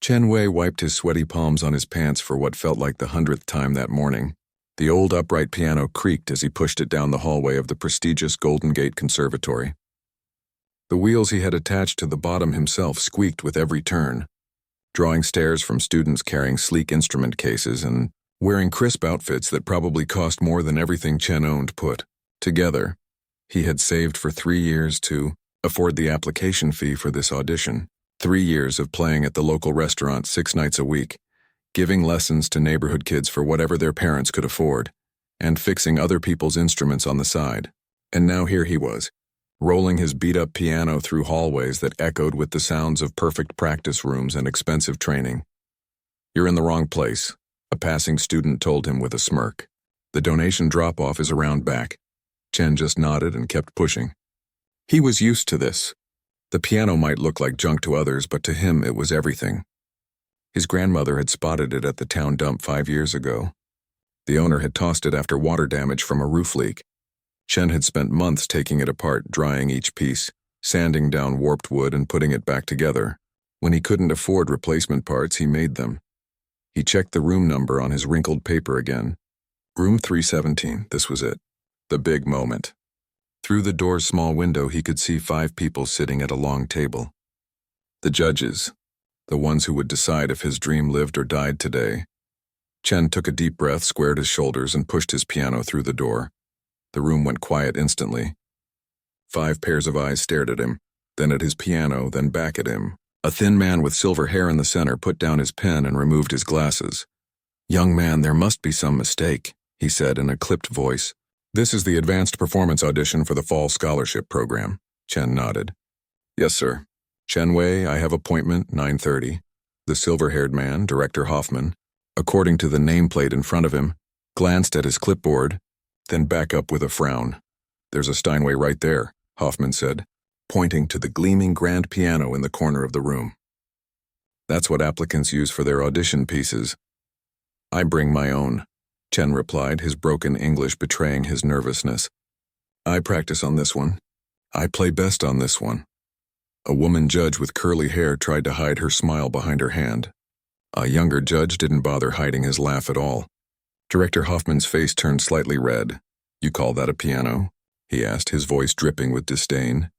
Chen Wei wiped his sweaty palms on his pants for what felt like the 100th time that morning. The old upright piano creaked as he pushed it down the hallway of the prestigious Golden Gate Conservatory. The wheels he had attached to the bottom himself squeaked with every turn, drawing stares from students carrying sleek instrument cases and wearing crisp outfits that probably cost more than everything Chen owned put together. He had saved for 3 years to afford the application fee for this audition. 3 years of playing at the local restaurant 6 nights a week, giving lessons to neighborhood kids for whatever their parents could afford, and fixing other people's instruments on the side. And now here he was, rolling his beat-up piano through hallways that echoed with the sounds of perfect practice rooms and expensive training. "You're in the wrong place," a passing student told him with a smirk. "The donation drop-off is around back." Chen just nodded and kept pushing. He was used to this. The piano might look like junk to others, but to him it was everything. His grandmother had spotted it at the town dump 5 years ago. The owner had tossed it after water damage from a roof leak. Chen had spent months taking it apart, drying each piece, sanding down warped wood and putting it back together. When he couldn't afford replacement parts, he made them. He checked the room number on his wrinkled paper again. Room 317, this was it. The big moment. Through the door's small window, he could see 5 people sitting at a long table. The judges, the ones who would decide if his dream lived or died today. Chen took a deep breath, squared his shoulders, and pushed his piano through the door. The room went quiet instantly. 5 pairs of eyes stared at him, then at his piano, then back at him. A thin man with silver hair in the center put down his pen and removed his glasses. "Young man, there must be some mistake," he said in a clipped voice. "This is the advanced performance audition for the fall scholarship program." Chen nodded. "Yes, sir. Chen Wei, I have appointment 9:30. The silver-haired man, Director Hoffman, according to the nameplate in front of him, glanced at his clipboard, then back up with a frown. "There's a Steinway right there," Hoffman said, pointing to the gleaming grand piano in the corner of the room. "That's what applicants use for their audition pieces." "I bring my own," Chen replied, his broken English betraying his nervousness. "I practice on this one. I play best on this one." A woman judge with curly hair tried to hide her smile behind her hand. A younger judge didn't bother hiding his laugh at all. Director Hoffman's face turned slightly red. "You call that a piano?" he asked, his voice dripping with disdain.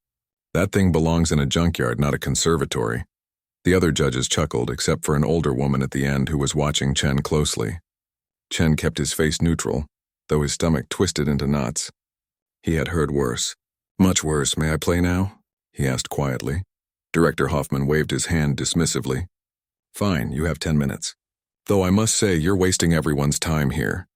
"That thing belongs in a junkyard, not a conservatory." The other judges chuckled, except for an older woman at the end who was watching Chen closely. Chen kept his face neutral, though his stomach twisted into knots. He had heard worse. "Much worse. May I play now?" he asked quietly. Director Hoffman waved his hand dismissively. "Fine, you have 10 minutes. Though I must say you're wasting everyone's time here."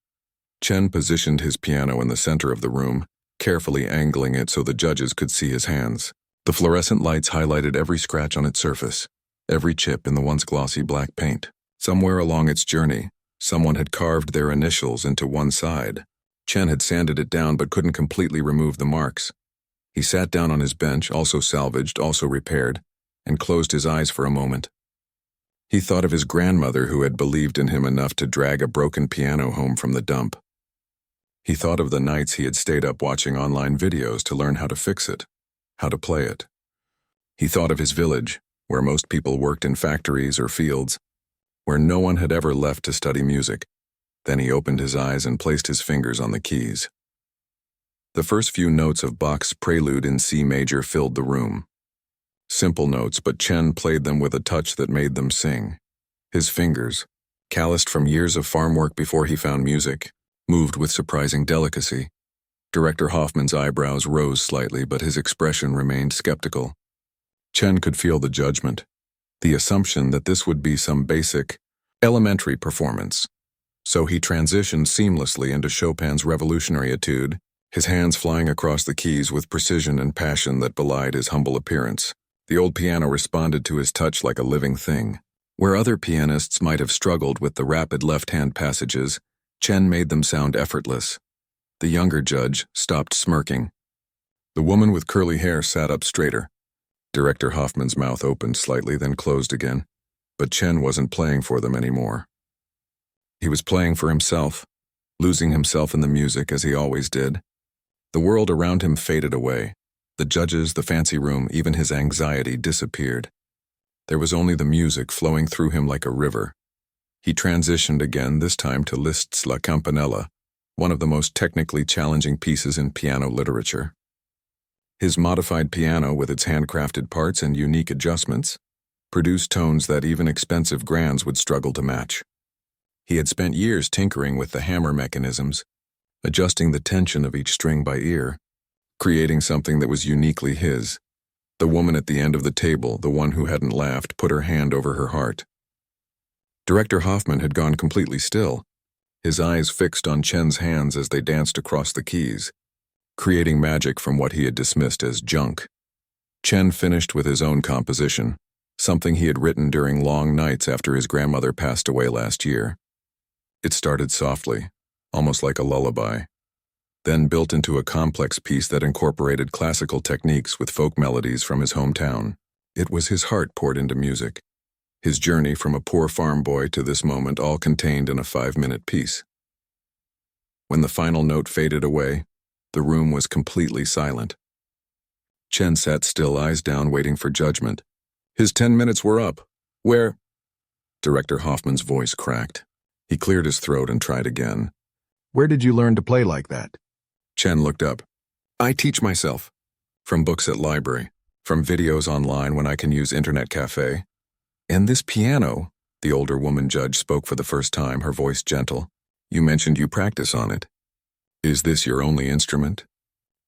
Chen positioned his piano in the center of the room, carefully angling it so the judges could see his hands. The fluorescent lights highlighted every scratch on its surface, every chip in the once glossy black paint. Somewhere along its journey, someone had carved their initials into one side. Chen had sanded it down but couldn't completely remove the marks. He sat down on his bench, also salvaged, also repaired, and closed his eyes for a moment. He thought of his grandmother who had believed in him enough to drag a broken piano home from the dump. He thought of the nights he had stayed up watching online videos to learn how to fix it, how to play it. He thought of his village, where most people worked in factories or fields, where no one had ever left to study music. Then he opened his eyes and placed his fingers on the keys. The first few notes of Bach's Prelude in C major filled the room. Simple notes, but Chen played them with a touch that made them sing. His fingers, calloused from years of farm work before he found music, moved with surprising delicacy. Director Hoffman's eyebrows rose slightly, but his expression remained skeptical. Chen could feel the judgment, the assumption that this would be some basic, elementary performance. So he transitioned seamlessly into Chopin's revolutionary etude, his hands flying across the keys with precision and passion that belied his humble appearance. The old piano responded to his touch like a living thing. Where other pianists might have struggled with the rapid left-hand passages, Chen made them sound effortless. The younger judge stopped smirking. The woman with curly hair sat up straighter. Director Hoffman's mouth opened slightly, then closed again. But Chen wasn't playing for them anymore. He was playing for himself, losing himself in the music as he always did. The world around him faded away. The judges, the fancy room, even his anxiety disappeared. There was only the music flowing through him like a river. He transitioned again, this time to Liszt's La Campanella, one of the most technically challenging pieces in piano literature. His modified piano, with its handcrafted parts and unique adjustments, produced tones that even expensive grands would struggle to match. He had spent years tinkering with the hammer mechanisms, adjusting the tension of each string by ear, creating something that was uniquely his. The woman at the end of the table, the one who hadn't laughed, put her hand over her heart. Director Hoffman had gone completely still, his eyes fixed on Chen's hands as they danced across the keys, creating magic from what he had dismissed as junk. Chen finished with his own composition, something he had written during long nights after his grandmother passed away last year. It started softly, almost like a lullaby, then built into a complex piece that incorporated classical techniques with folk melodies from his hometown. It was his heart poured into music, his journey from a poor farm boy to this moment, all contained in a 5-minute piece. When the final note faded away, the room was completely silent. Chen sat still, eyes down, waiting for judgment. His 10 minutes were up. Where? Director Hoffman's voice cracked. He cleared his throat and tried again. Where did you learn to play like that? Chen looked up. I teach myself. From books at library, from videos online when I can use internet cafe. And this piano, the older woman judge spoke for the first time, her voice gentle. You mentioned you practice on it. Is this your only instrument?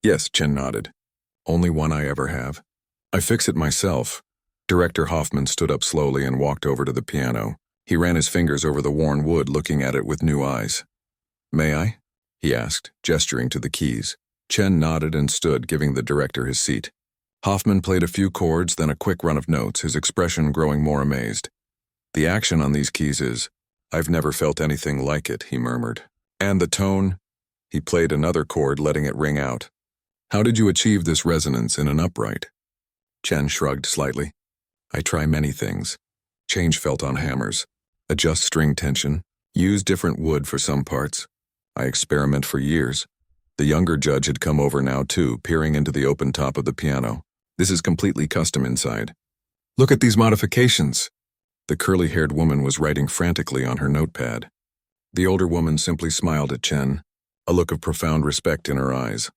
Yes, Chen nodded. Only one I ever have. I fix it myself. Director Hoffman stood up slowly and walked over to the piano. He ran his fingers over the worn wood, looking at it with new eyes. May I? He asked, gesturing to the keys. Chen nodded and stood, giving the director his seat. Hoffman played a few chords, then a quick run of notes, his expression growing more amazed. The action on these keys is, I've never felt anything like it, he murmured. And the tone? He played another chord, letting it ring out. How did you achieve this resonance in an upright? Chen shrugged slightly. I try many things. Change felt on hammers. Adjust string tension. Use different wood for some parts. I experiment for years. The younger judge had come over now too, peering into the open top of the piano. This is completely custom inside. Look at these modifications. The curly-haired woman was writing frantically on her notepad. The older woman simply smiled at Chen, a look of profound respect in her eyes.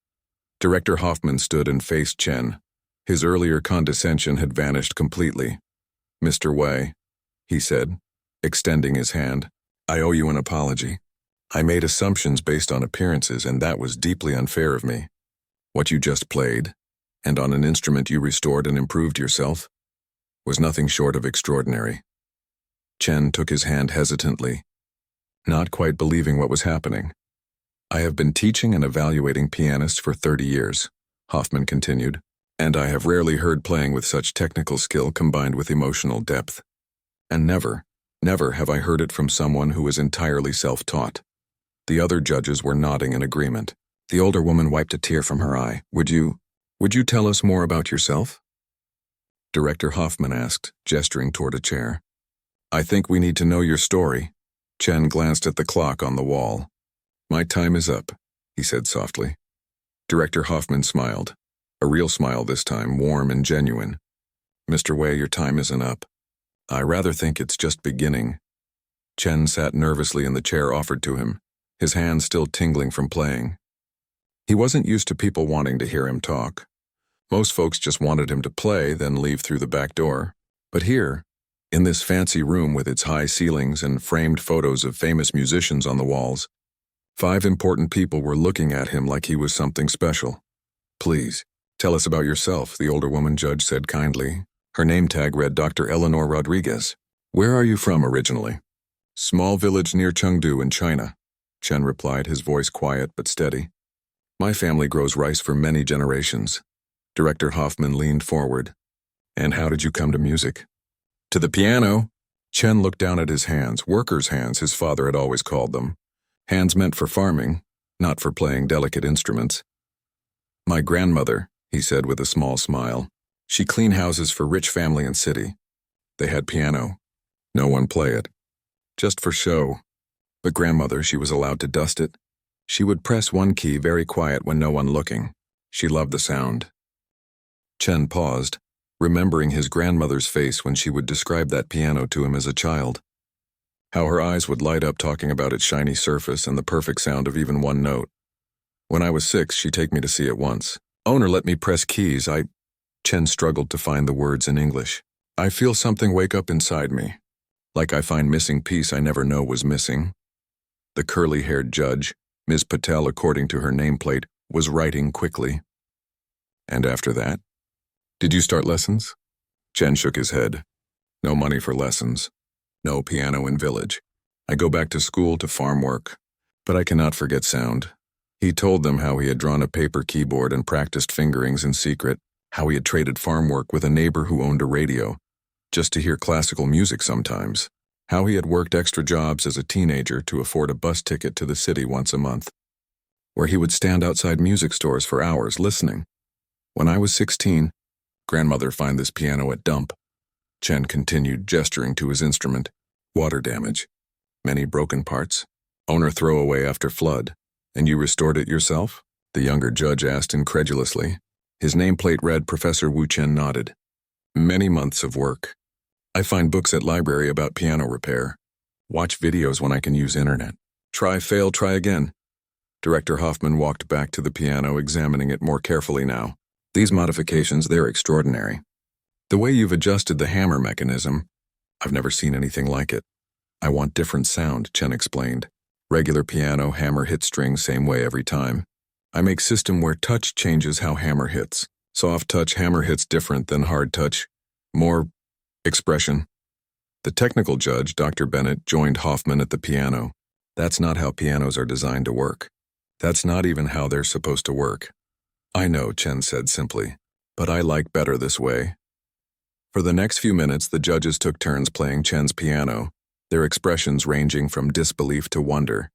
Director Hoffman stood and faced Chen. His earlier condescension had vanished completely. Mr. Wei, he said, extending his hand, I owe you an apology. I made assumptions based on appearances, and that was deeply unfair of me. What you just played, and on an instrument you restored and improved yourself, was nothing short of extraordinary. Chen took his hand hesitantly, not quite believing what was happening. I have been teaching and evaluating pianists for 30 years, Hoffman continued, and I have rarely heard playing with such technical skill combined with emotional depth. And never have I heard it from someone who is entirely self-taught. The other judges were nodding in agreement. The older woman wiped a tear from her eye. Would you tell us more about yourself? Director Hoffman asked, gesturing toward a chair. I think we need to know your story. Chen glanced at the clock on the wall. My time is up, he said softly. Director Hoffman smiled. A real smile this time, warm and genuine. Mr. Wei, your time isn't up. I rather think it's just beginning. Chen sat nervously in the chair offered to him, his hands still tingling from playing. He wasn't used to people wanting to hear him talk. Most folks just wanted him to play, then leave through the back door. But here, in this fancy room with its high ceilings and framed photos of famous musicians on the walls, 5 important people were looking at him like he was something special. Please, tell us about yourself, the older woman judge said kindly. Her name tag read Dr. Eleanor Rodriguez. Where are you from originally? Small village near Chengdu in China, Chen replied, his voice quiet but steady. My family grows rice for many generations. Director Hoffman leaned forward. And how did you come to music? To the piano. Chen looked down at his hands, workers' hands his father had always called them. Hands meant for farming, not for playing delicate instruments. My grandmother, he said with a small smile. She cleaned houses for rich family and city. They had piano. No one play it. Just for show. But grandmother, she was allowed to dust it. She would press one key very quiet when no one looking. She loved the sound. Chen paused, remembering his grandmother's face when she would describe that piano to him as a child. How her eyes would light up talking about its shiny surface and the perfect sound of even one note. When I was 6, she'd take me to see it once. Owner let me press keys. Chen struggled to find the words in English. I feel something wake up inside me. Like I find missing piece I never know was missing. The curly-haired judge, Ms. Patel according to her nameplate, was writing quickly. And after that? Did you start lessons? Chen shook his head. No money for lessons. No piano in village. I go back to school to farm work. But I cannot forget sound. He told them how he had drawn a paper keyboard and practiced fingerings in secret, how he had traded farm work with a neighbor who owned a radio, just to hear classical music sometimes, how he had worked extra jobs as a teenager to afford a bus ticket to the city once a month, where he would stand outside music stores for hours listening. When I was 16, grandmother find this piano at dump. Chen continued gesturing to his instrument. Water damage. Many broken parts. Owner throw away after flood. And you restored it yourself? The younger judge asked incredulously. His nameplate read. Professor Wu Chen nodded. Many months of work. I find books at library about piano repair. Watch videos when I can use internet. Try, fail, try again. Director Hoffman walked back to the piano, examining it more carefully now. These modifications, they're extraordinary. The way you've adjusted the hammer mechanism, I've never seen anything like it. I want different sound, Chen explained. Regular piano, hammer hit string same way every time. I make system where touch changes how hammer hits. Soft touch hammer hits different than hard touch. More expression. The technical judge, Dr. Bennett, joined Hoffman at the piano. That's not how pianos are designed to work. That's not even how they're supposed to work. I know, Chen said simply, but I like better this way. For the next few minutes, the judges took turns playing Chen's piano, their expressions ranging from disbelief to wonder.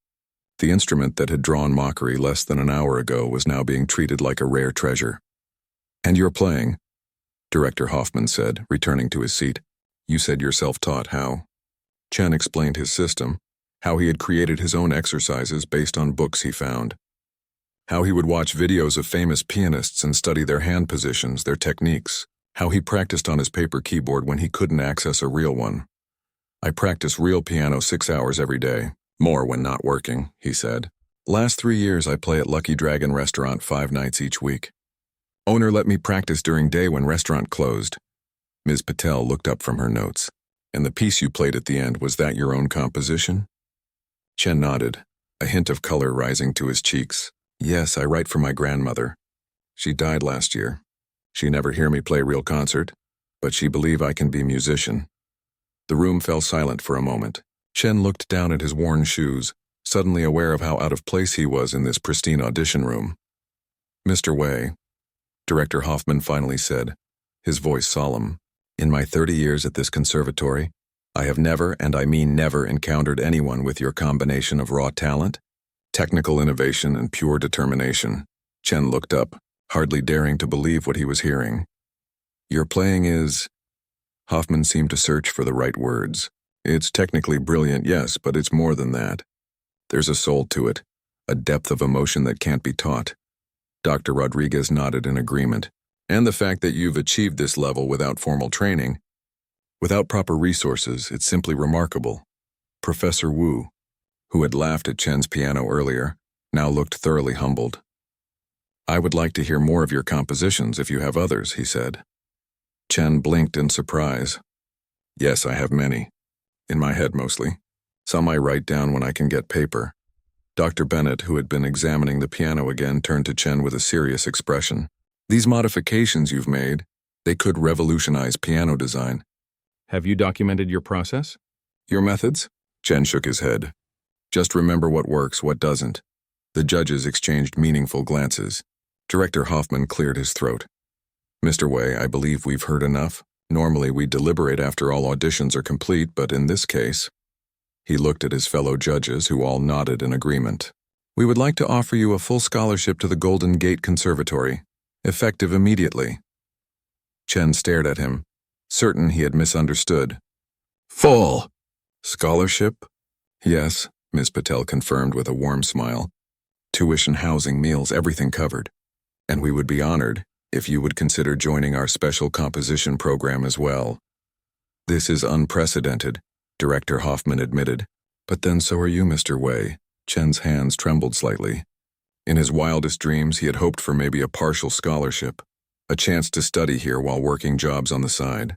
The instrument that had drawn mockery less than an hour ago was now being treated like a rare treasure. And you're playing, Director Hoffman said, returning to his seat. You said you're self-taught, how? Chen explained his system, how he had created his own exercises based on books he found. How he would watch videos of famous pianists and study their hand positions, their techniques. How he practiced on his paper keyboard when he couldn't access a real one. I practice real piano 6 hours every day. More when not working, he said. Last 3 years I play at Lucky Dragon restaurant 5 nights each week. Owner let me practice during day when restaurant closed. Ms. Patel looked up from her notes. And the piece you played at the end, was that your own composition? Chen nodded, a hint of color rising to his cheeks. Yes, I write for my grandmother. She died last year. She never hear me play real concert, but she believe I can be musician. The room fell silent for a moment. Chen looked down at his worn shoes, suddenly aware of how out of place he was in this pristine audition room. Mr. Wei, Director Hoffman finally said, his voice solemn, in my 30 years at this conservatory, I have never, and I mean never, encountered anyone with your combination of raw talent, technical innovation, and pure determination. Chen looked up, hardly daring to believe what he was hearing. Your playing is... Hoffman seemed to search for the right words. It's technically brilliant, yes, but it's more than that. There's a soul to it, a depth of emotion that can't be taught. Dr. Rodriguez nodded in agreement. And the fact that you've achieved this level without formal training, without proper resources, it's simply remarkable. Professor Wu, who had laughed at Chen's piano earlier, now looked thoroughly humbled. I would like to hear more of your compositions if you have others, he said. Chen blinked in surprise. Yes, I have many. In my head mostly. Some I write down when I can get paper. Dr. Bennett, who had been examining the piano again, turned to Chen with a serious expression. These modifications you've made, they could revolutionize piano design. Have you documented your process? Your methods? Chen shook his head. Just remember what works, what doesn't. The judges exchanged meaningful glances. Director Hoffman cleared his throat. Mr. Wei, I believe we've heard enough. Normally we deliberate after all auditions are complete, but in this case... He looked at his fellow judges, who all nodded in agreement. We would like to offer you a full scholarship to the Golden Gate Conservatory, effective immediately. Chen stared at him, certain he had misunderstood. Full scholarship? Yes, Ms. Patel confirmed with a warm smile. Tuition, housing, meals, everything covered. And we would be honored, if you would consider joining our special composition program as well. This is unprecedented, Director Hoffman admitted. But then so are you, Mr. Wei. Chen's hands trembled slightly. In his wildest dreams, he had hoped for maybe a partial scholarship, a chance to study here while working jobs on the side.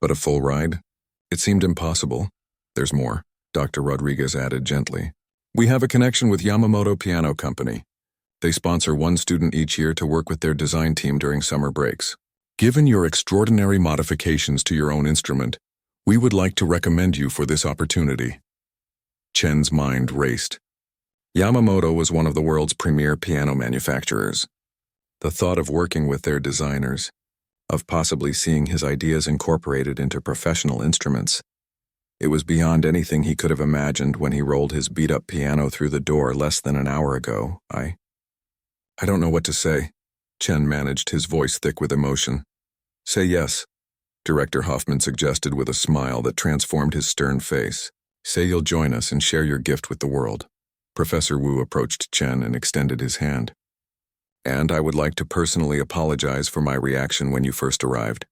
But a full ride? It seemed impossible. There's more, Dr. Rodriguez added gently. We have a connection with Yamamoto Piano Company. They sponsor one student each year to work with their design team during summer breaks. Given your extraordinary modifications to your own instrument, we would like to recommend you for this opportunity. Chen's mind raced. Yamamoto was one of the world's premier piano manufacturers. The thought of working with their designers, of possibly seeing his ideas incorporated into professional instruments, it was beyond anything he could have imagined when he rolled his beat-up piano through the door less than an hour ago. I don't know what to say. Chen managed, his voice thick with emotion. Say yes, Director Hoffman suggested with a smile that transformed his stern face. Say you'll join us and share your gift with the world. Professor Wu approached Chen and extended his hand. And I would like to personally apologize for my reaction when you first arrived.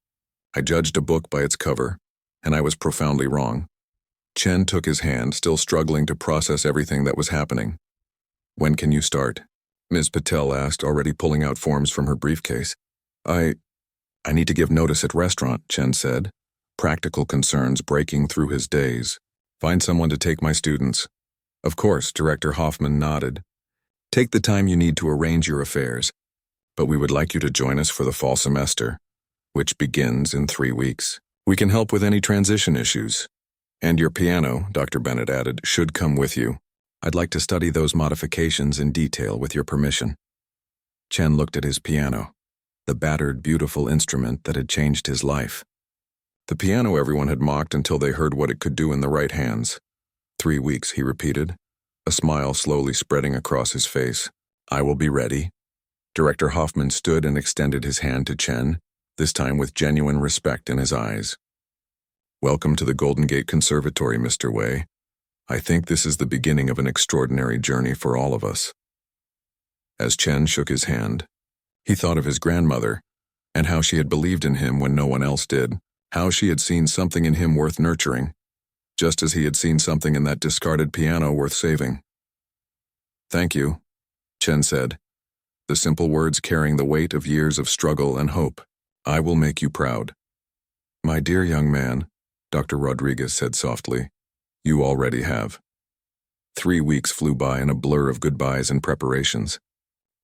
I judged a book by its cover, and I was profoundly wrong. Chen took his hand, still struggling to process everything that was happening. When can you start? Ms. Patel asked, already pulling out forms from her briefcase. I need to give notice at restaurant, Chen said, practical concerns breaking through his daze. Find someone to take my students. Of course, Director Hoffman nodded. Take the time you need to arrange your affairs, but we would like you to join us for the fall semester, which begins in 3 weeks. We can help with any transition issues. And your piano, Dr. Bennett added, should come with you. I'd like to study those modifications in detail with your permission. Chen looked at his piano, the battered, beautiful instrument that had changed his life. The piano everyone had mocked until they heard what it could do in the right hands. 3 weeks, he repeated, a smile slowly spreading across his face. I will be ready. Director Hoffman stood and extended his hand to Chen, this time with genuine respect in his eyes. Welcome to the Golden Gate Conservatory, Mr. Wei. I think this is the beginning of an extraordinary journey for all of us. As Chen shook his hand, he thought of his grandmother and how she had believed in him when no one else did, how she had seen something in him worth nurturing, just as he had seen something in that discarded piano worth saving. Thank you, Chen said, the simple words carrying the weight of years of struggle and hope. I will make you proud. My dear young man, Dr. Rodriguez said softly, you already have. 3 weeks flew by in a blur of goodbyes and preparations.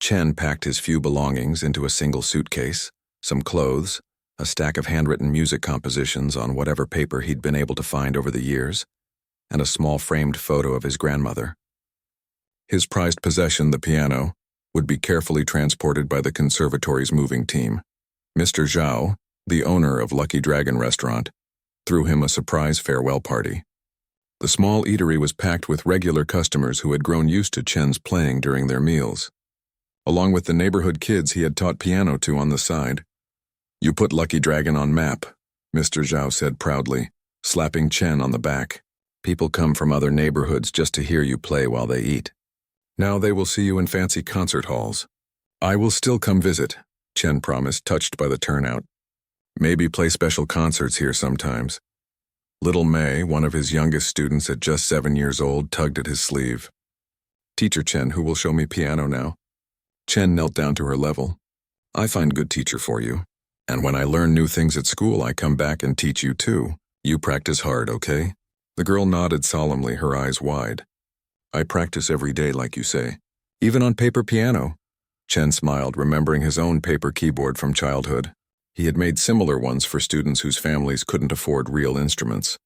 Chen packed his few belongings into a single suitcase, some clothes, a stack of handwritten music compositions on whatever paper he'd been able to find over the years, and a small framed photo of his grandmother. His prized possession, the piano, would be carefully transported by the conservatory's moving team. Mr. Zhao, the owner of Lucky Dragon Restaurant, threw him a surprise farewell party. The small eatery was packed with regular customers who had grown used to Chen's playing during their meals. Along with the neighborhood kids he had taught piano to on the side. You put Lucky Dragon on map, Mr. Zhao said proudly, slapping Chen on the back. People come from other neighborhoods just to hear you play while they eat. Now they will see you in fancy concert halls. I will still come visit, Chen promised, touched by the turnout. Maybe play special concerts here sometimes. Little May, one of his youngest students at just 7 years old, tugged at his sleeve. Teacher Chen, who will show me piano now? Chen knelt down to her level. I find good teacher for you. And when I learn new things at school, I come back and teach you too. You practice hard, okay? The girl nodded solemnly, her eyes wide. I practice every day, like you say. Even on paper piano. Chen smiled, remembering his own paper keyboard from childhood. He had made similar ones for students whose families couldn't afford real instruments.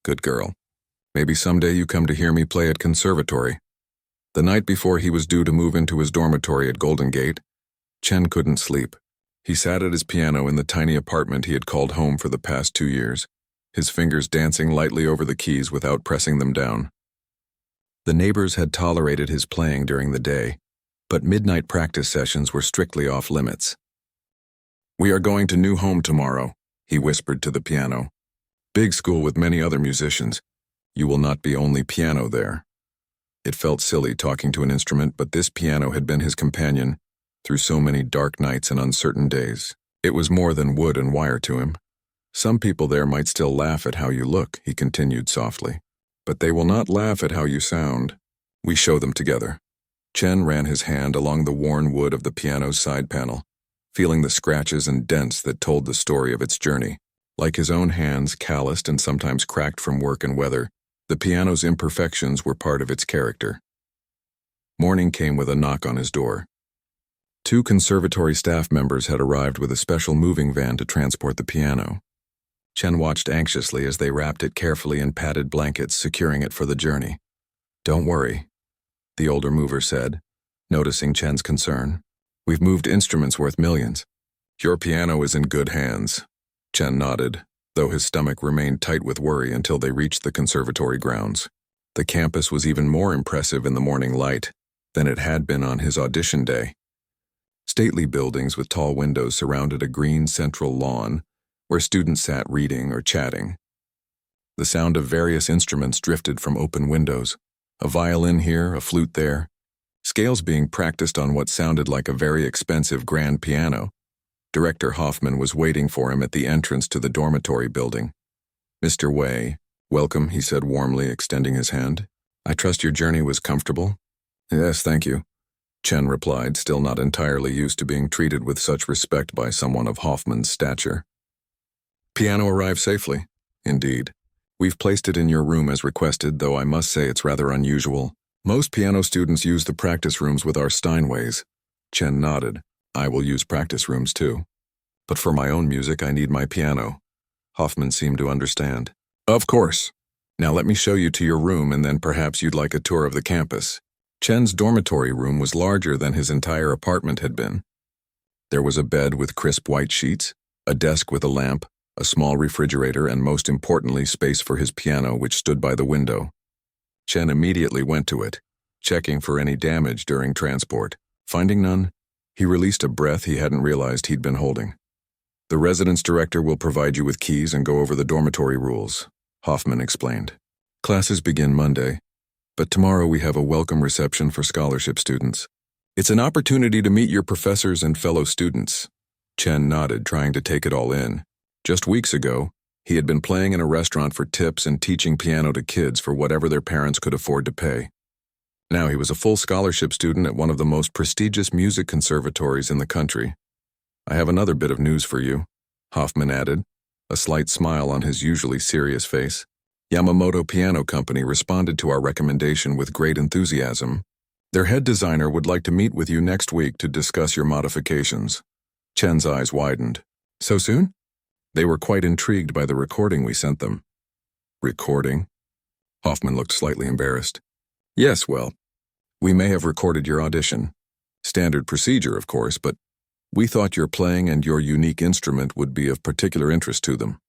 Good girl. Maybe someday you come to hear me play at conservatory. The night before he was due to move into his dormitory at Golden Gate, Chen couldn't sleep. He sat at his piano in the tiny apartment he had called home for the past 2 years, his fingers dancing lightly over the keys without pressing them down. The neighbors had tolerated his playing during the day, but midnight practice sessions were strictly off limits. We are going to new home tomorrow, he whispered to the piano. Big school with many other musicians. You will not be only piano there. It felt silly talking to an instrument, but this piano had been his companion through so many dark nights and uncertain days. It was more than wood and wire to him. Some people there might still laugh at how you look, he continued softly. But they will not laugh at how you sound. We show them together. Chen ran his hand along the worn wood of the piano's side panel, feeling the scratches and dents that told the story of its journey. Like his own hands, calloused and sometimes cracked from work and weather, the piano's imperfections were part of its character. Morning came with a knock on his door. 2 conservatory staff members had arrived with a special moving van to transport the piano. Chen watched anxiously as they wrapped it carefully in padded blankets, securing it for the journey. "Don't worry," the older mover said, noticing Chen's concern. "We've moved instruments worth millions. Your piano is in good hands." Chen nodded, though his stomach remained tight with worry until they reached the conservatory grounds. The campus was even more impressive in the morning light than it had been on his audition day. Stately buildings with tall windows surrounded a green central lawn where students sat reading or chatting. The sound of various instruments drifted from open windows, a violin here, a flute there, scales being practiced on what sounded like a very expensive grand piano. Director Hoffman was waiting for him at the entrance to the dormitory building. "Mr. Wei, welcome," he said warmly, extending his hand. "I trust your journey was comfortable?" "Yes, thank you," Chen replied, still not entirely used to being treated with such respect by someone of Hoffman's stature. "Piano arrived safely." "Indeed. We've placed it in your room as requested, though I must say it's rather unusual. Most piano students use the practice rooms with our Steinways." Chen nodded. "I will use practice rooms too. But for my own music, I need my piano." Hoffman seemed to understand. "Of course. Now let me show you to your room, and then perhaps you'd like a tour of the campus." Chen's dormitory room was larger than his entire apartment had been. There was a bed with crisp white sheets, a desk with a lamp, a small refrigerator, and most importantly, space for his piano, which stood by the window. Chen immediately went to it, checking for any damage during transport. Finding none, he released a breath he hadn't realized he'd been holding. "The residence director will provide you with keys and go over the dormitory rules," Hoffman explained. "Classes begin Monday, but tomorrow we have a welcome reception for scholarship students. It's an opportunity to meet your professors and fellow students." Chen nodded, trying to take it all in. Just weeks ago, he had been playing in a restaurant for tips and teaching piano to kids for whatever their parents could afford to pay. Now he was a full scholarship student at one of the most prestigious music conservatories in the country. "I have another bit of news for you," Hoffman added, a slight smile on his usually serious face. "Yamamoto Piano Company responded to our recommendation with great enthusiasm. Their head designer would like to meet with you next week to discuss your modifications." Chen's eyes widened. "So soon?" They were quite intrigued by the recording we sent them. "Recording?" Hoffman looked slightly embarrassed. "Yes, well, we may have recorded your audition. Standard procedure, of course, but we thought your playing and your unique instrument would be of particular interest to them."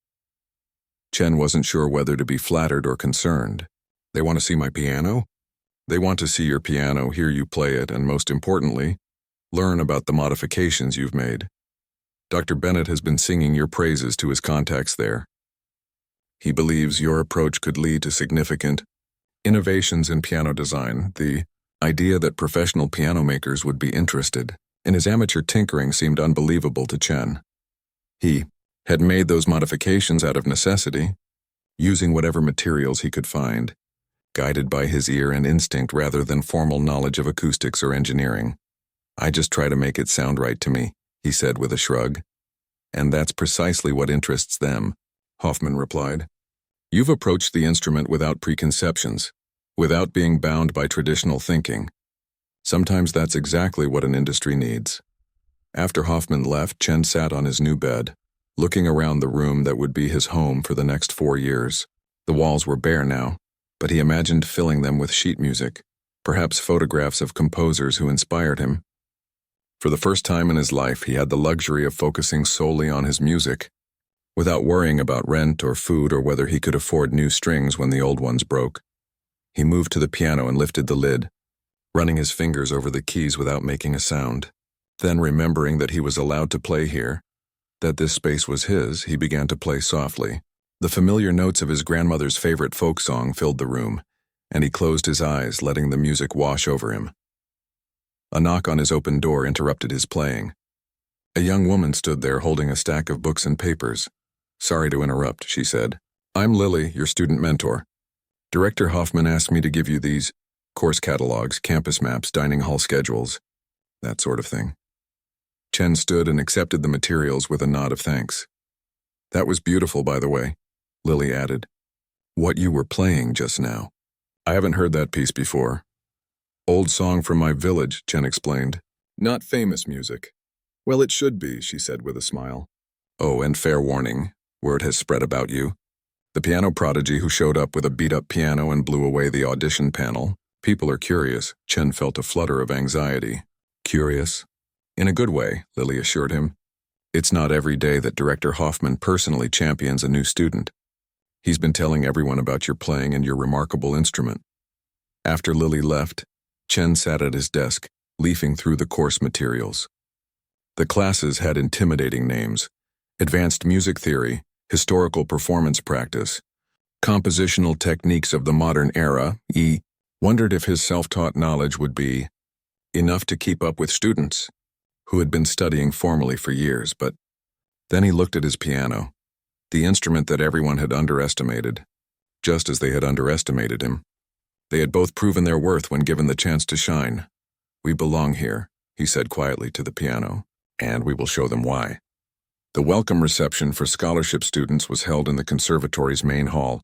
Chen wasn't sure whether to be flattered or concerned. "They want to see my piano?" "They want to see your piano, hear you play it, and most importantly, learn about the modifications you've made. Dr. Bennett has been singing your praises to his contacts there. He believes your approach could lead to significant innovations in piano design. The idea that professional piano makers would be interested in his amateur tinkering seemed unbelievable to Chen. He had made those modifications out of necessity, using whatever materials he could find, guided by his ear and instinct rather than formal knowledge of acoustics or engineering. "I just try to make it sound right to me," he said with a shrug. "And that's precisely what interests them," Hoffman replied. "You've approached the instrument without preconceptions, without being bound by traditional thinking. Sometimes that's exactly what an industry needs." After Hoffman left, Chen sat on his new bed, looking around the room that would be his home for the next 4 years. The walls were bare now, but he imagined filling them with sheet music, perhaps photographs of composers who inspired him. For the first time in his life, he had the luxury of focusing solely on his music, without worrying about rent or food or whether he could afford new strings when the old ones broke. He moved to the piano and lifted the lid, running his fingers over the keys without making a sound. Then, remembering that he was allowed to play here, that this space was his, he began to play softly. The familiar notes of his grandmother's favorite folk song filled the room, and he closed his eyes, letting the music wash over him. A knock on his open door interrupted his playing. A young woman stood there holding a stack of books and papers. "Sorry to interrupt," she said. "I'm Lily, your student mentor. Director Hoffman asked me to give you these course catalogs, campus maps, dining hall schedules, that sort of thing." Chen stood and accepted the materials with a nod of thanks. "That was beautiful, by the way," Lily added. "What you were playing just now. I haven't heard that piece before." "Old song from my village," Chen explained. "Not famous music." "Well, it should be," she said with a smile. "Oh, and fair warning, word has spread about you. The piano prodigy who showed up with a beat-up piano and blew away the audition panel. People are curious." Chen felt a flutter of anxiety. "Curious?" "In a good way," Lily assured him. "It's not every day that Director Hoffman personally champions a new student. He's been telling everyone about your playing and your remarkable instrument." After Lily left, Chen sat at his desk, leafing through the course materials. The classes had intimidating names: Advanced Music Theory, Historical Performance Practice, Compositional Techniques of the Modern Era. He wondered if his self-taught knowledge would be enough to keep up with students who had been studying formally for years. But then he looked at his piano, the instrument that everyone had underestimated, just as they had underestimated him. They had both proven their worth when given the chance to shine. "We belong here," he said quietly to the piano, "and we will show them why." The welcome reception for scholarship students was held in the conservatory's main hall,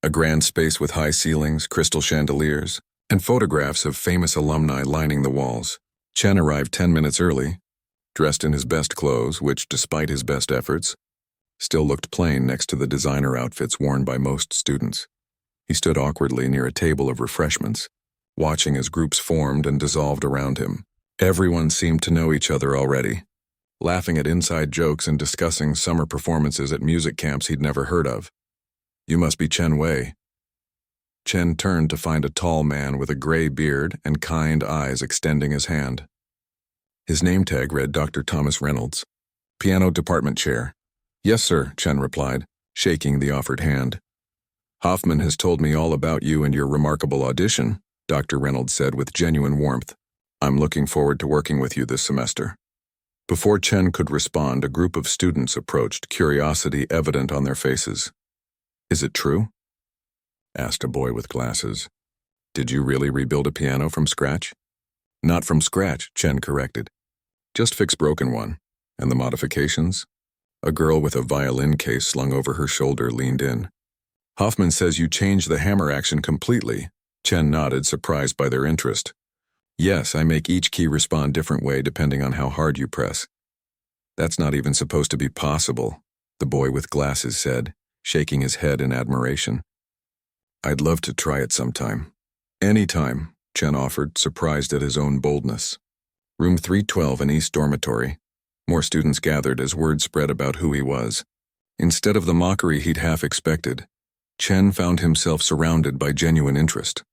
a grand space with high ceilings, crystal chandeliers, and photographs of famous alumni lining the walls. Chen arrived 10 minutes early, dressed in his best clothes, which, despite his best efforts, still looked plain next to the designer outfits worn by most students. He stood awkwardly near a table of refreshments, watching as groups formed and dissolved around him. Everyone seemed to know each other already, laughing at inside jokes and discussing summer performances at music camps he'd never heard of. "You must be Chen Wei." Chen turned to find a tall man with a gray beard and kind eyes extending his hand. His name tag read Dr. Thomas Reynolds, piano department chair. "Yes, sir," Chen replied, shaking the offered hand. "Hoffman has told me all about you and your remarkable audition," Dr. Reynolds said with genuine warmth. "I'm looking forward to working with you this semester." Before Chen could respond, a group of students approached, curiosity evident on their faces. "Is it true?" asked a boy with glasses. "Did you really rebuild a piano from scratch?" "Not from scratch," Chen corrected. "Just fix broken one. And the modifications?" A girl with a violin case slung over her shoulder leaned in. "Hoffman says you changed the hammer action completely." Chen nodded, surprised by their interest. "Yes, I make each key respond different way depending on how hard you press." "That's not even supposed to be possible," the boy with glasses said, shaking his head in admiration. "I'd love to try it sometime." "Anytime," Chen offered, surprised at his own boldness. Room 312, an East dormitory. More students gathered as word spread about who he was. Instead of the mockery he'd half expected, Chen found himself surrounded by genuine interest.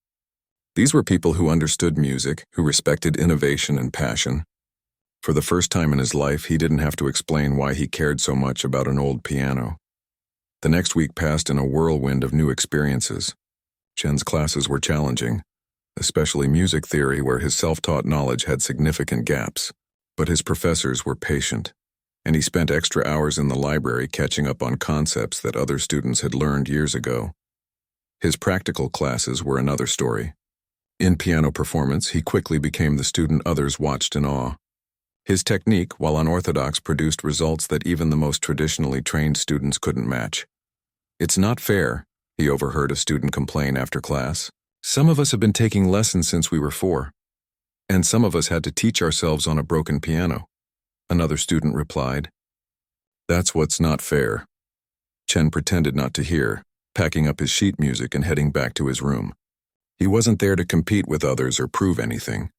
These were people who understood music, who respected innovation and passion. For the first time in his life, he didn't have to explain why he cared so much about an old piano. The next week passed in a whirlwind of new experiences. Chen's classes were challenging, especially music theory, where his self-taught knowledge had significant gaps. But his professors were patient, and he spent extra hours in the library catching up on concepts that other students had learned years ago. His practical classes were another story. In piano performance, he quickly became the student others watched in awe. His technique, while unorthodox, produced results that even the most traditionally trained students couldn't match. "It's not fair," he overheard a student complain after class. "Some of us have been taking lessons since we were 4, and some of us had to teach ourselves on a broken piano." Another student replied. "That's what's not fair." Chen pretended not to hear, packing up his sheet music and heading back to his room. He wasn't there to compete with others or prove anything.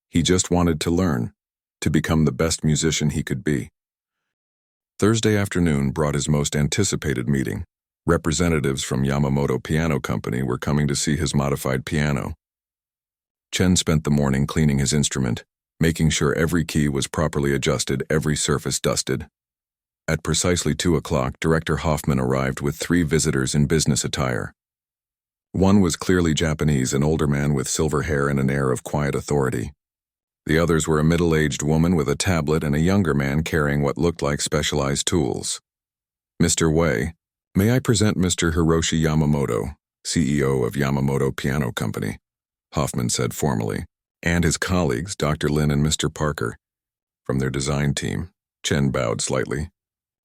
He just wanted to learn, to become the best musician he could be. Thursday afternoon brought his most anticipated meeting. Representatives from Yamamoto Piano Company were coming to see his modified piano. Chen spent the morning cleaning his instrument, making sure every key was properly adjusted, every surface dusted. At precisely 2 o'clock, Director Hoffman arrived with 3 visitors in business attire. One was clearly Japanese, an older man with silver hair and an air of quiet authority. The others were a middle-aged woman with a tablet and a younger man carrying what looked like specialized tools. Mr. Wei, may I present Mr. Hiroshi Yamamoto, CEO of Yamamoto Piano Company, Hoffman said formally, and his colleagues, Dr. Lin and Mr. Parker. From their design team, Chen bowed slightly,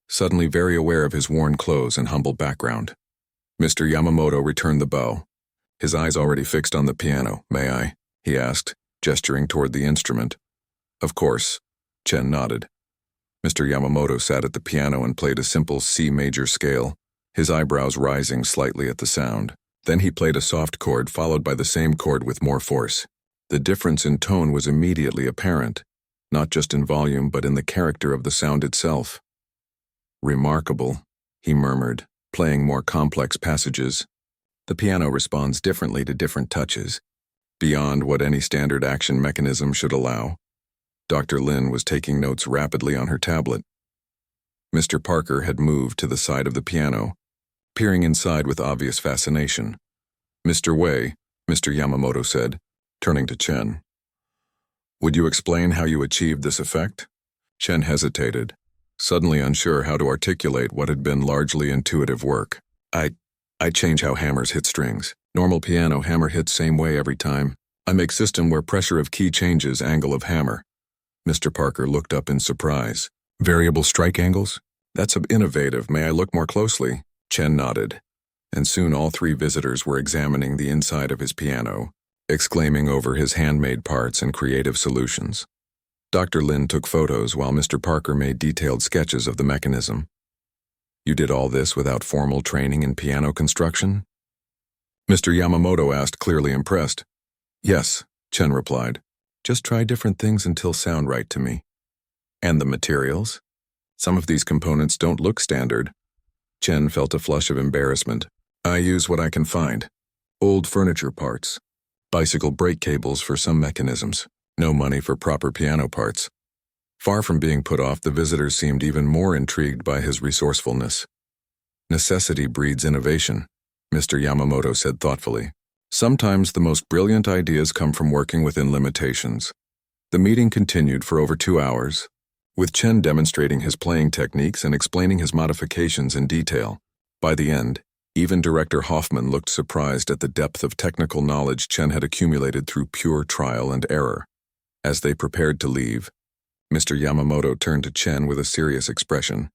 suddenly very aware of his worn clothes and humble background. Mr. Yamamoto returned the bow, his eyes already fixed on the piano. May I? He asked, gesturing toward the instrument. Of course, Chen nodded. Mr. Yamamoto sat at the piano and played a simple C major scale, his eyebrows rising slightly at the sound. Then he played a soft chord followed by the same chord with more force. The difference in tone was immediately apparent, not just in volume but in the character of the sound itself. Remarkable, he murmured, playing more complex passages. The piano responds differently to different touches, beyond what any standard action mechanism should allow. Dr. Lin was taking notes rapidly on her tablet. Mr. Parker had moved to the side of the piano, peering inside with obvious fascination. Mr. Wei, Mr. Yamamoto said, turning to Chen. Would you explain how you achieved this effect? Chen hesitated, suddenly unsure how to articulate what had been largely intuitive work. I change how hammers hit strings. Normal piano hammer hits same way every time. I make system where pressure of key changes angle of hammer. Mr. Parker looked up in surprise. Variable strike angles? That's innovative. May I look more closely? Chen nodded. And soon all three visitors were examining the inside of his piano, exclaiming over his handmade parts and creative solutions. Dr. Lin took photos while Mr. Parker made detailed sketches of the mechanism. You did all this without formal training in piano construction? Mr. Yamamoto asked, clearly impressed. Yes, Chen replied. Just try different things until sound right to me. And the materials? Some of these components don't look standard. Chen felt a flush of embarrassment. I use what I can find. Old furniture parts. Bicycle brake cables for some mechanisms. No money for proper piano parts. Far from being put off, the visitors seemed even more intrigued by his resourcefulness. Necessity breeds innovation, Mr. Yamamoto said thoughtfully. Sometimes the most brilliant ideas come from working within limitations. The meeting continued for over 2 hours, with Chen demonstrating his playing techniques and explaining his modifications in detail. By the end, even Director Hoffman looked surprised at the depth of technical knowledge Chen had accumulated through pure trial and error. As they prepared to leave, Mr. Yamamoto turned to Chen with a serious expression.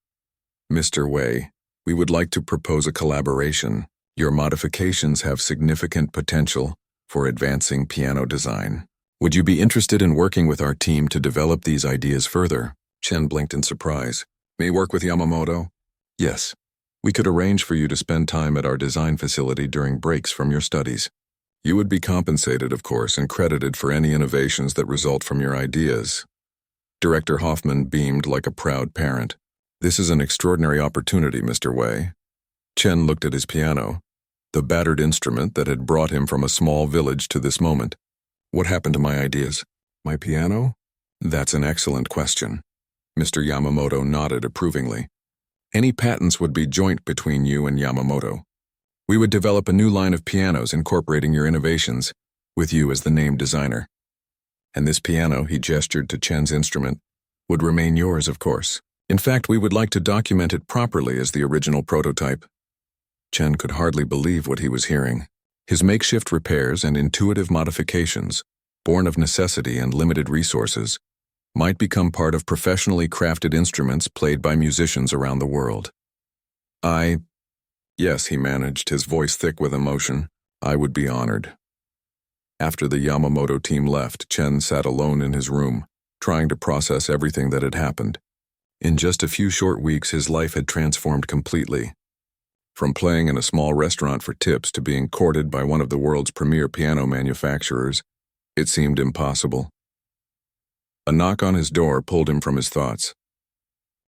Mr. Wei, we would like to propose a collaboration. Your modifications have significant potential for advancing piano design. Would you be interested in working with our team to develop these ideas further? Chen blinked in surprise. Me work with Yamamoto? Yes. We could arrange for you to spend time at our design facility during breaks from your studies. You would be compensated, of course, and credited for any innovations that result from your ideas. Director Hoffman beamed like a proud parent. This is an extraordinary opportunity, Mr. Wei. Chen looked at his piano, the battered instrument that had brought him from a small village to this moment. What happened to my ideas? My piano? That's an excellent question. Mr. Yamamoto nodded approvingly. Any patents would be joint between you and Yamamoto. We would develop a new line of pianos incorporating your innovations, with you as the named designer. And this piano, he gestured to Chen's instrument, would remain yours, of course. In fact, we would like to document it properly as the original prototype. Chen could hardly believe what he was hearing. His makeshift repairs and intuitive modifications, born of necessity and limited resources, might become part of professionally crafted instruments played by musicians around the world. Yes, he managed, his voice thick with emotion. I would be honored. After the Yamamoto team left, Chen sat alone in his room, trying to process everything that had happened. In just a few short weeks, his life had transformed completely. From playing in a small restaurant for tips to being courted by one of the world's premier piano manufacturers, it seemed impossible. A knock on his door pulled him from his thoughts.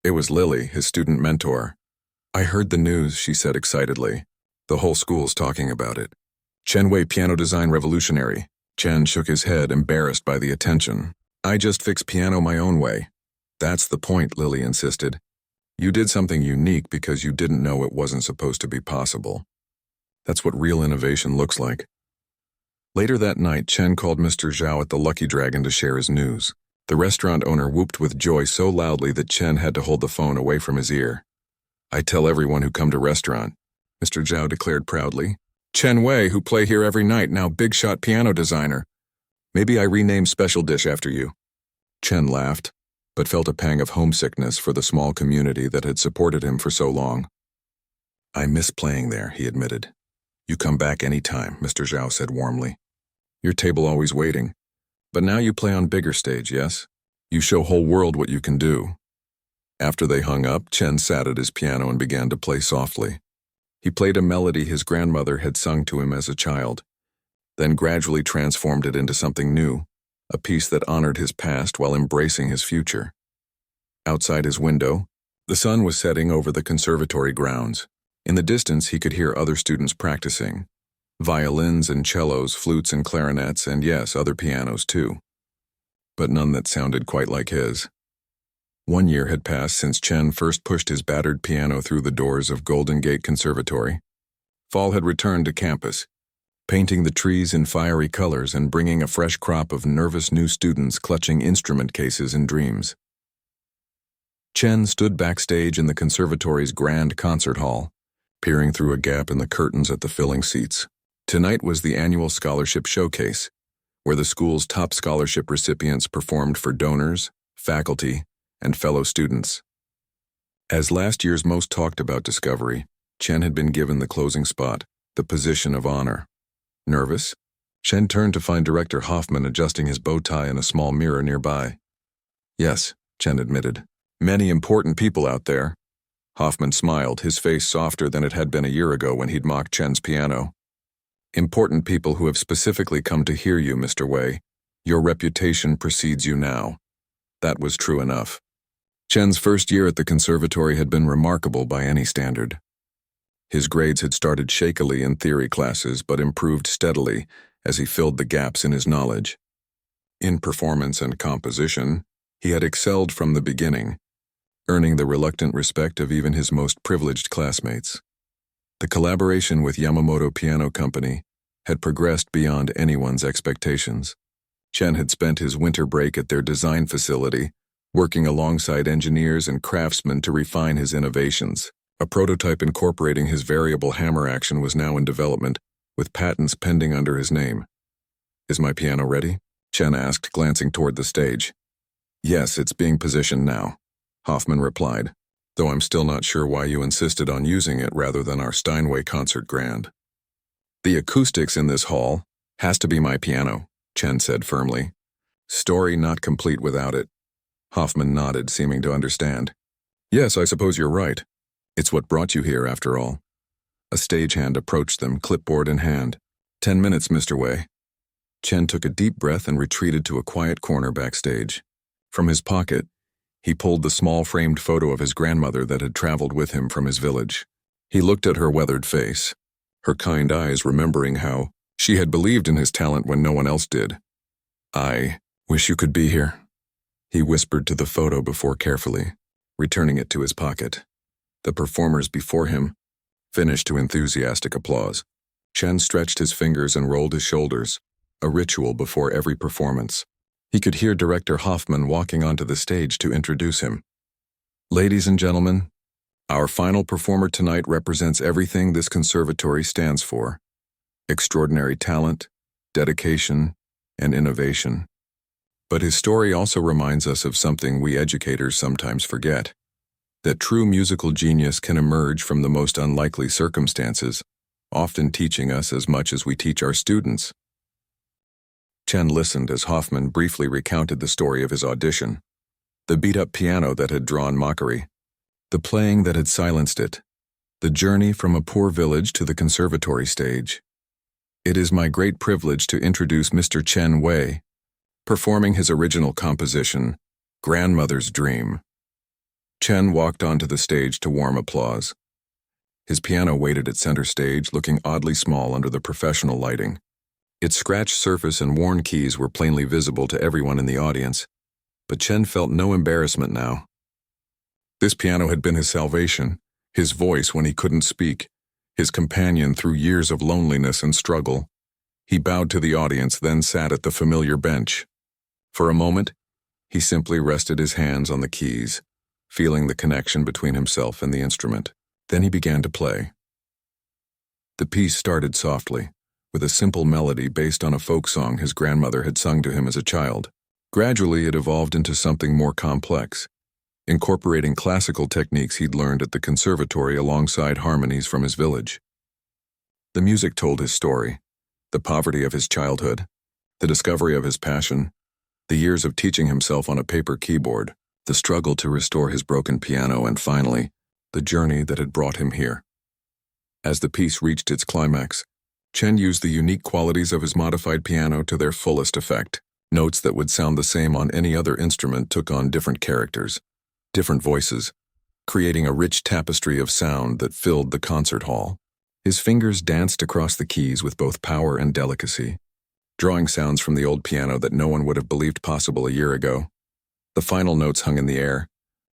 It was Lily, his student mentor. I heard the news, she said excitedly. The whole school's talking about it. Chen Wei piano design revolutionary. Chen shook his head, embarrassed by the attention. I just fix piano my own way. That's the point, Lily insisted. You did something unique because you didn't know it wasn't supposed to be possible. That's what real innovation looks like. Later that night, Chen called Mr. Zhao at the Lucky Dragon to share his news. The restaurant owner whooped with joy so loudly that Chen had to hold the phone away from his ear. "I tell everyone who come to restaurant," Mr. Zhao declared proudly. "Chen Wei, who play here every night, now big-shot piano designer. Maybe I rename special dish after you." Chen laughed, but felt a pang of homesickness for the small community that had supported him for so long. "I miss playing there," he admitted. "You come back any time," Mr. Zhao said warmly. "Your table always waiting. But now you play on bigger stage, yes? You show whole world what you can do." After they hung up, Chen sat at his piano and began to play softly. He played a melody his grandmother had sung to him as a child, then gradually transformed it into something new, a piece that honored his past while embracing his future. Outside his window, the sun was setting over the conservatory grounds. In the distance, he could hear other students practicing. Violins and cellos, flutes and clarinets, and yes, other pianos too. But none that sounded quite like his. 1 year had passed since Chen first pushed his battered piano through the doors of Golden Gate Conservatory. Fall had returned to campus, painting the trees in fiery colors and bringing a fresh crop of nervous new students clutching instrument cases in dreams. Chen stood backstage in the conservatory's grand concert hall, peering through a gap in the curtains at the filling seats. Tonight was the annual scholarship showcase, where the school's top scholarship recipients performed for donors, faculty, and fellow students. As last year's most talked about discovery, Chen had been given the closing spot, the position of honor. Nervous? Chen turned to find Director Hoffman adjusting his bow tie in a small mirror nearby. "Yes," Chen admitted. "Many important people out there." Hoffman smiled, his face softer than it had been a year ago when he'd mocked Chen's piano. "Important people who have specifically come to hear you, Mr. Wei. Your reputation precedes you now." That was true enough. Chen's first year at the conservatory had been remarkable by any standard. His grades had started shakily in theory classes but improved steadily as he filled the gaps in his knowledge. In performance and composition, he had excelled from the beginning, earning the reluctant respect of even his most privileged classmates. The collaboration with Yamamoto Piano Company had progressed beyond anyone's expectations. Chen had spent his winter break at their design facility, working alongside engineers and craftsmen to refine his innovations. A prototype incorporating his variable hammer action was now in development, with patents pending under his name. "Is my piano ready?" Chen asked, glancing toward the stage. "Yes, it's being positioned now," Hoffman replied, "though I'm still not sure why you insisted on using it rather than our Steinway concert grand." "The acoustics in this hall has to be my piano," Chen said firmly. "Story not complete without it." Hoffman nodded, seeming to understand. "Yes, I suppose you're right. It's what brought you here, after all." A stagehand approached them, clipboard in hand. 10 minutes, Mr. Wei." Chen took a deep breath and retreated to a quiet corner backstage. From his pocket, he pulled the small framed photo of his grandmother that had traveled with him from his village. He looked at her weathered face, her kind eyes remembering how she had believed in his talent when no one else did. "I wish you could be here," he whispered to the photo before carefully returning it to his pocket. The performers before him finished to enthusiastic applause. Chen stretched his fingers and rolled his shoulders, a ritual before every performance. He could hear Director Hoffman walking onto the stage to introduce him. "Ladies and gentlemen, our final performer tonight represents everything this conservatory stands for: extraordinary talent, dedication, and innovation. But his story also reminds us of something we educators sometimes forget: that true musical genius can emerge from the most unlikely circumstances, often teaching us as much as we teach our students." Chen listened as Hoffman briefly recounted the story of his audition. The beat-up piano that had drawn mockery, the playing that had silenced it, the journey from a poor village to the conservatory stage. "It is my great privilege to introduce Mr. Chen Wei, performing his original composition, Grandmother's Dream." Chen walked onto the stage to warm applause. His piano waited at center stage, looking oddly small under the professional lighting. Its scratched surface and worn keys were plainly visible to everyone in the audience, but Chen felt no embarrassment now. This piano had been his salvation, his voice when he couldn't speak, his companion through years of loneliness and struggle. He bowed to the audience, then sat at the familiar bench. For a moment, he simply rested his hands on the keys, feeling the connection between himself and the instrument. Then he began to play. The piece started softly, with a simple melody based on a folk song his grandmother had sung to him as a child. Gradually, it evolved into something more complex, incorporating classical techniques he'd learned at the conservatory alongside harmonies from his village. The music told his story, the poverty of his childhood, the discovery of his passion, the years of teaching himself on a paper keyboard, the struggle to restore his broken piano, and finally, the journey that had brought him here. As the piece reached its climax, Chen used the unique qualities of his modified piano to their fullest effect. Notes that would sound the same on any other instrument took on different characters, different voices, creating a rich tapestry of sound that filled the concert hall. His fingers danced across the keys with both power and delicacy, drawing sounds from the old piano that no one would have believed possible a year ago. The final notes hung in the air,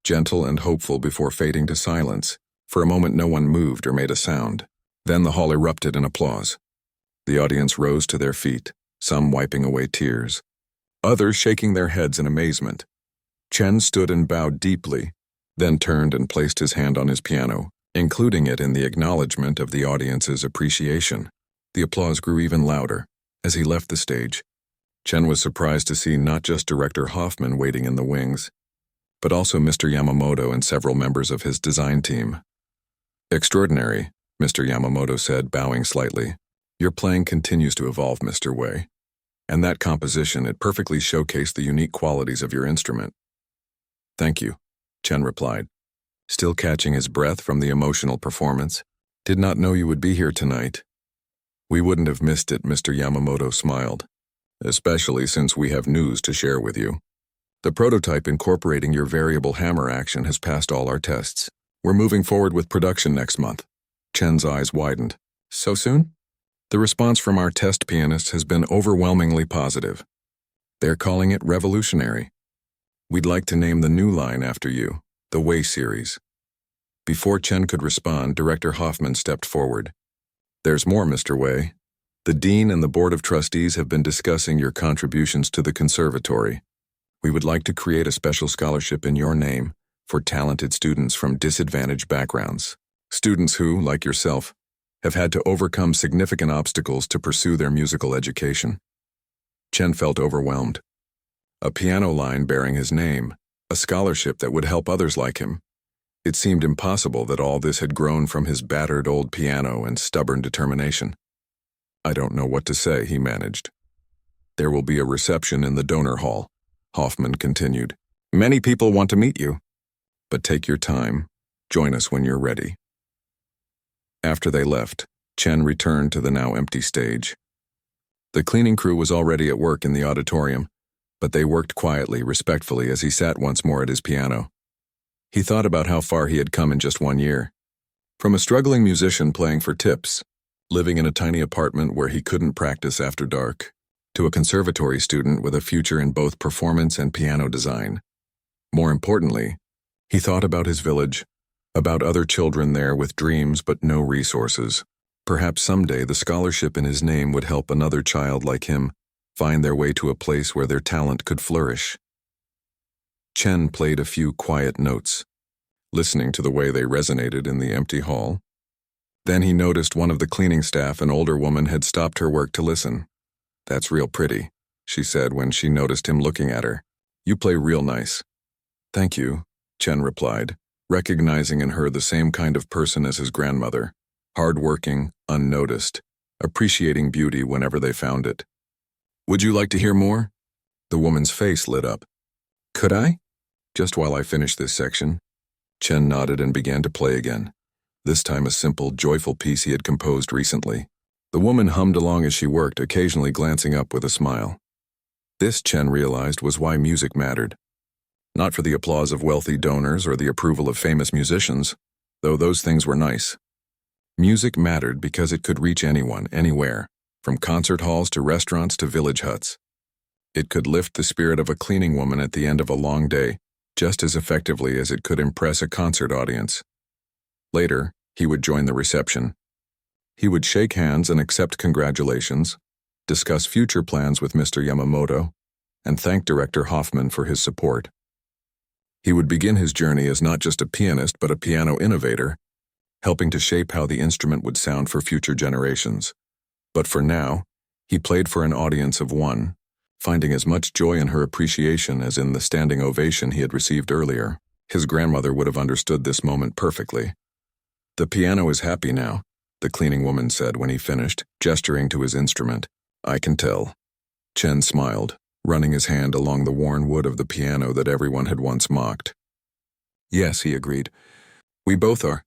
gentle and hopeful before fading to silence. For a moment no one moved or made a sound. Then the hall erupted in applause. The audience rose to their feet, some wiping away tears, others shaking their heads in amazement. Chen stood and bowed deeply, then turned and placed his hand on his piano, including it in the acknowledgement of the audience's appreciation. The applause grew even louder. As he left the stage, Chen was surprised to see not just Director Hoffman waiting in the wings, but also Mr. Yamamoto and several members of his design team. "Extraordinary," Mr. Yamamoto said, bowing slightly. "Your playing continues to evolve, Mr. Wei. And that composition, it perfectly showcased the unique qualities of your instrument." "Thank you," Chen replied, still catching his breath from the emotional performance. "Did not know you would be here tonight." "We wouldn't have missed it," Mr. Yamamoto smiled, "especially since we have news to share with you. The prototype incorporating your variable hammer action has passed all our tests. We're moving forward with production next month." Chen's eyes widened. "So soon?" "The response from our test pianists has been overwhelmingly positive. They're calling it revolutionary. We'd like to name the new line after you, the Wei series." Before Chen could respond, Director Hoffman stepped forward. "There's more, Mr. Wei. The Dean and the Board of Trustees have been discussing your contributions to the conservatory. We would like to create a special scholarship in your name for talented students from disadvantaged backgrounds. Students who, like yourself, have had to overcome significant obstacles to pursue their musical education." Chen felt overwhelmed. A piano line bearing his name, a scholarship that would help others like him. It seemed impossible that all this had grown from his battered old piano and stubborn determination. "I don't know what to say," he managed. "There will be a reception in the donor hall," Hoffman continued. "Many people want to meet you. But take your time. Join us when you're ready." After they left, Chen returned to the now empty stage. The cleaning crew was already at work in the auditorium, but they worked quietly, respectfully as he sat once more at his piano. He thought about how far he had come in just 1 year. From a struggling musician playing for tips, living in a tiny apartment where he couldn't practice after dark, to a conservatory student with a future in both performance and piano design. More importantly, he thought about his village, about other children there with dreams but no resources. Perhaps someday the scholarship in his name would help another child like him find their way to a place where their talent could flourish. Chen played a few quiet notes, listening to the way they resonated in the empty hall. Then he noticed one of the cleaning staff, an older woman, had stopped her work to listen. "That's real pretty," she said when she noticed him looking at her. "You play real nice." "Thank you," Chen replied, recognizing in her the same kind of person as his grandmother, hard-working, unnoticed, appreciating beauty whenever they found it. "Would you like to hear more?" The woman's face lit up. "Could I?" "Just while I finish this section." Chen nodded and began to play again, this time a simple, joyful piece he had composed recently. The woman hummed along as she worked, occasionally glancing up with a smile. This, Chen realized, was why music mattered. Not for the applause of wealthy donors or the approval of famous musicians, though those things were nice. Music mattered because it could reach anyone, anywhere, from concert halls to restaurants to village huts. It could lift the spirit of a cleaning woman at the end of a long day, just as effectively as it could impress a concert audience. Later, he would join the reception. He would shake hands and accept congratulations, discuss future plans with Mr. Yamamoto, and thank Director Hoffman for his support. He would begin his journey as not just a pianist but a piano innovator, helping to shape how the instrument would sound for future generations. But for now, he played for an audience of one, finding as much joy in her appreciation as in the standing ovation he had received earlier. His grandmother would have understood this moment perfectly. "The piano is happy now," the cleaning woman said when he finished, gesturing to his instrument. "I can tell." Chen smiled, running his hand along the worn wood of the piano that everyone had once mocked. "Yes," he agreed. "We both are.